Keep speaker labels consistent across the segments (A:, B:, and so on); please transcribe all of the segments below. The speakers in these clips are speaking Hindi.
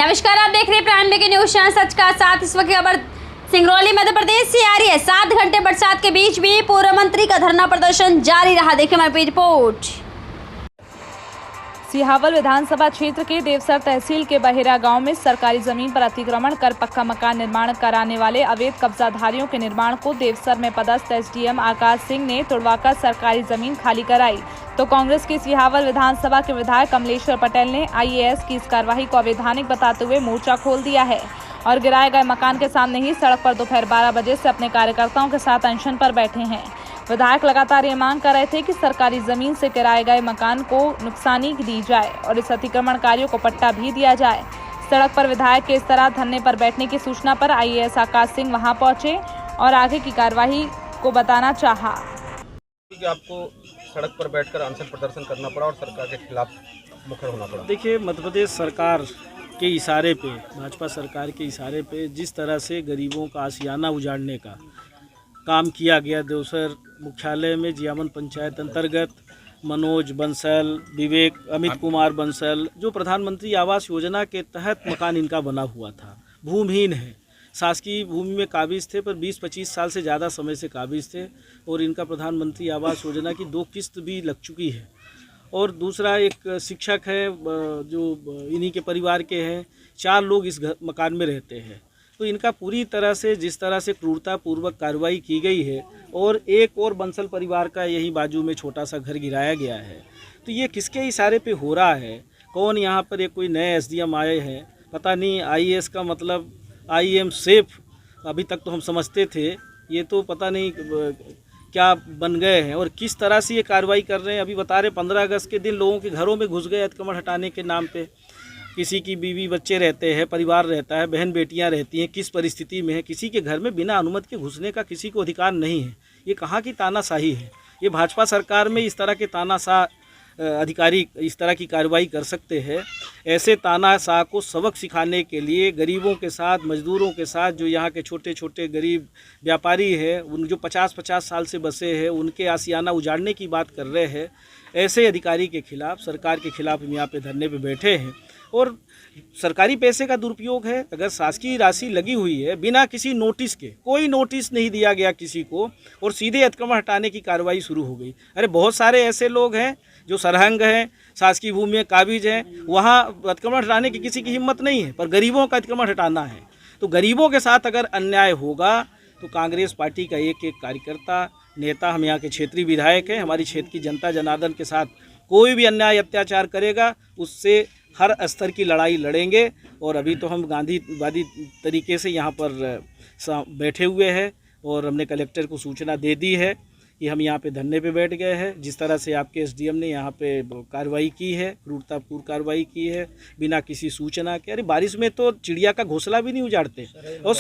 A: नमस्कार, आप देख रहे हैं प्राइम ब्रेकिंग न्यूज चैनल सच का साथ। इस वक्त खबर सिंगरौली मध्य प्रदेश से आ रही है। 7 घंटे बरसात के बीच भी पूर्व मंत्री का धरना प्रदर्शन जारी रहा। देखिए हमारी रिपोर्ट।
B: सिहावल विधानसभा क्षेत्र के देवसर तहसील के बहेरा गांव में सरकारी जमीन पर अतिक्रमण कर पक्का मकान निर्माण कराने वाले अवैध कब्जाधारियों के निर्माण को देवसर में पदस्थ एसडीएम आकाश सिंह ने तुड़वाकर सरकारी जमीन खाली कराई, तो कांग्रेस के सिहावल विधानसभा के विधायक कमलेश्वर पटेल ने आईएएस की इस कार्रवाई को अवैधानिक बताते हुए मोर्चा खोल दिया है और गिराए गए मकान के सामने ही सड़क पर दोपहर 12 बजे से अपने कार्यकर्ताओं के साथ अनशन पर बैठे हैं। विधायक लगातार ये मांग कर रहे थे कि सरकारी जमीन से किराए गए मकान को नुकसानी दी जाए और इस अतिक्रमणकारियों को पट्टा भी दिया जाए। सड़क पर विधायक के इस तरह धरने पर बैठने की सूचना पर आईएएस आकाश सिंह वहां पहुंचे और आगे की कार्यवाही को बताना चाहा।
C: कि आपको सड़क पर बैठकर अनशन प्रदर्शन करना पड़ा और सरकार के खिलाफ मुखर होना पड़ा।
D: देखिए, मध्य प्रदेश सरकार के इशारे पे, भाजपा सरकार के इशारे पे जिस तरह से गरीबों का आशियाना उजाड़ने का काम किया गया, देवसर मुख्यालय में जियामन पंचायत अंतर्गत मनोज बंसल, विवेक, अमित कुमार बंसल, जो प्रधानमंत्री आवास योजना के तहत मकान इनका बना हुआ था, भूमिहीन है, शासकीय भूमि में काबिज थे, पर 20-25 साल से ज़्यादा समय से काबिज थे और इनका प्रधानमंत्री आवास योजना की 2 किस्त भी लग चुकी है। और दूसरा एक शिक्षक है जो इन्हीं के परिवार के हैं, 4 लोग इस मकान में रहते हैं। तो इनका पूरी तरह से जिस तरह से क्रूरतापूर्वक कार्रवाई की गई है और एक और बंसल परिवार का यही बाजू में छोटा सा घर गिराया गया है, तो ये किसके इशारे पे हो रहा है? कौन यहाँ पर एक कोई नए एसडीएम आए हैं, पता नहीं। आईएएस का मतलब आई एम सेफ अभी तक तो हम समझते थे, ये तो पता नहीं क्या बन गए हैं और किस तरह से ये कार्रवाई कर रहे हैं। अभी बता रहे 15 अगस्त के दिन लोगों के घरों में घुस गए अतिक्रमण हटाने के नाम पे। किसी की बीवी बच्चे रहते हैं, परिवार रहता है, बहन बेटियां रहती हैं, किस परिस्थिति में है, किसी के घर में बिना अनुमति के घुसने का किसी को अधिकार नहीं है। ये कहाँ की तानाशाही है? ये भाजपा सरकार में इस तरह के तानाशाह अधिकारी इस तरह की कार्रवाई कर सकते हैं। ऐसे तानाशाह को सबक सिखाने के लिए गरीबों के साथ, मजदूरों के साथ, जो यहाँ के छोटे छोटे गरीब व्यापारी हैं, उन जो 50-50 साल से बसे हैं, उनके आशियाना उजाड़ने की बात कर रहे हैं, ऐसे अधिकारी के खिलाफ, सरकार के खिलाफ हम यहाँ पे धरने पे बैठे हैं। और सरकारी पैसे का दुरुपयोग है। अगर शासकीय राशि लगी हुई है, बिना किसी नोटिस के, कोई नोटिस नहीं दिया गया किसी को, और सीधे अतिक्रमण हटाने की कार्रवाई शुरू हो गई। अरे बहुत सारे ऐसे लोग हैं जो सरहंग हैं, शासकीय भूमि में काबिज हैं, वहाँ अतिक्रमण हटाने की किसी की हिम्मत नहीं है, पर गरीबों का अतिक्रमण हटाना है। तो गरीबों के साथ अगर अन्याय होगा तो कांग्रेस पार्टी का एक एक कार्यकर्ता, नेता, हम यहाँ के क्षेत्रीय विधायक हैं, हमारी क्षेत्र की जनता जनार्दन के साथ कोई भी अन्याय अत्याचार करेगा उससे हर स्तर की लड़ाई लड़ेंगे। और अभी तो हम गांधीवादी तरीके से यहाँ पर बैठे हुए हैं और हमने कलेक्टर को सूचना दे दी है कि हम यहाँ पे धरने पे बैठ गए हैं। जिस तरह से आपके एसडीएम ने यहाँ पे कार्रवाई की है, क्रूरतापूर्ण कार्रवाई की है बिना किसी सूचना के। अरे बारिश में तो चिड़िया का घोंसला भी नहीं उजाड़ते। और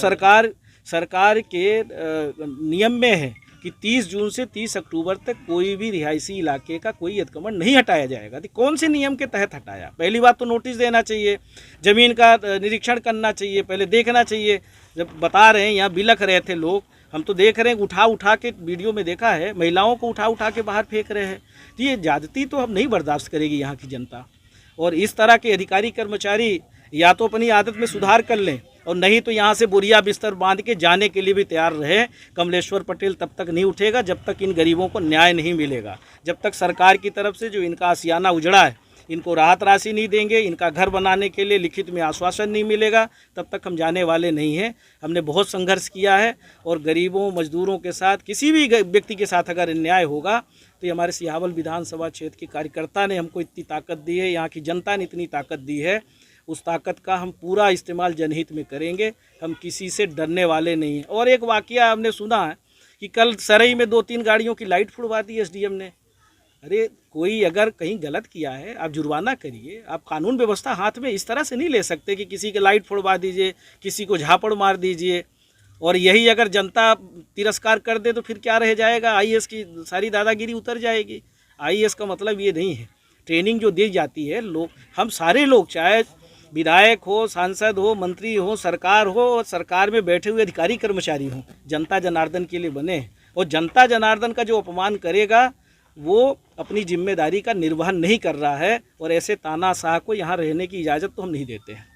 D: सरकार के नियम में है कि 30 जून से 30 अक्टूबर तक कोई भी रिहायशी इलाके का कोई अतिक्रमण नहीं हटाया जाएगा। तो कौन से नियम के तहत हटाया? पहली बात तो नोटिस देना चाहिए, ज़मीन का निरीक्षण करना चाहिए, पहले देखना चाहिए। जब बता रहे हैं यहाँ बिलख रहे थे लोग, हम तो देख रहे हैं उठा के वीडियो में देखा है, महिलाओं को उठा के बाहर फेंक रहे हैं। तो ये ज़्यादती तो हम नहीं बर्दाश्त करेगी यहाँ की जनता। और इस तरह के अधिकारी कर्मचारी या तो अपनी आदत में सुधार कर लें और नहीं तो यहाँ से बोरिया बिस्तर बांध के जाने के लिए भी तैयार रहे। कमलेश्वर पटेल तब तक नहीं उठेगा जब तक इन गरीबों को न्याय नहीं मिलेगा, जब तक सरकार की तरफ से जो इनका आशियाना उजड़ा है, इनको राहत राशि नहीं देंगे, इनका घर बनाने के लिए लिखित में आश्वासन नहीं मिलेगा, तब तक हम जाने वाले नहीं हैं। हमने बहुत संघर्ष किया है और गरीबों, मजदूरों के साथ, किसी भी व्यक्ति के साथ अगर अन्याय होगा तो ये हमारे सिहावल विधानसभा क्षेत्र के कार्यकर्ता ने हमको इतनी ताकत दी है, यहाँ की जनता ने इतनी ताकत दी है, उस ताकत का हम पूरा इस्तेमाल जनहित में करेंगे। हम किसी से डरने वाले नहीं हैं। और एक वाकया हमने सुना है कि कल सरई में 2-3 गाड़ियों की लाइट फुड़वा दी एसडीएम ने। अरे कोई अगर कहीं गलत किया है, आप जुर्माना करिए। आप कानून व्यवस्था हाथ में इस तरह से नहीं ले सकते कि किसी के लाइट फुड़वा दीजिए, किसी को झापड़ मार दीजिए। और यही अगर जनता तिरस्कार कर दे तो फिर क्या रह जाएगा? आईएएस की सारी दादागिरी उतर जाएगी। आईएएस का मतलब ये नहीं है। ट्रेनिंग जो दी जाती है, लोग, हम सारे लोग, चाहे विधायक हो, सांसद हो, मंत्री हो, सरकार हो, और सरकार में बैठे हुए अधिकारी कर्मचारी हों, जनता जनार्दन के लिए बने। और जनता जनार्दन का जो अपमान करेगा वो अपनी जिम्मेदारी का निर्वहन नहीं कर रहा है। और ऐसे तानाशाह को यहाँ रहने की इजाज़त तो हम नहीं देते हैं।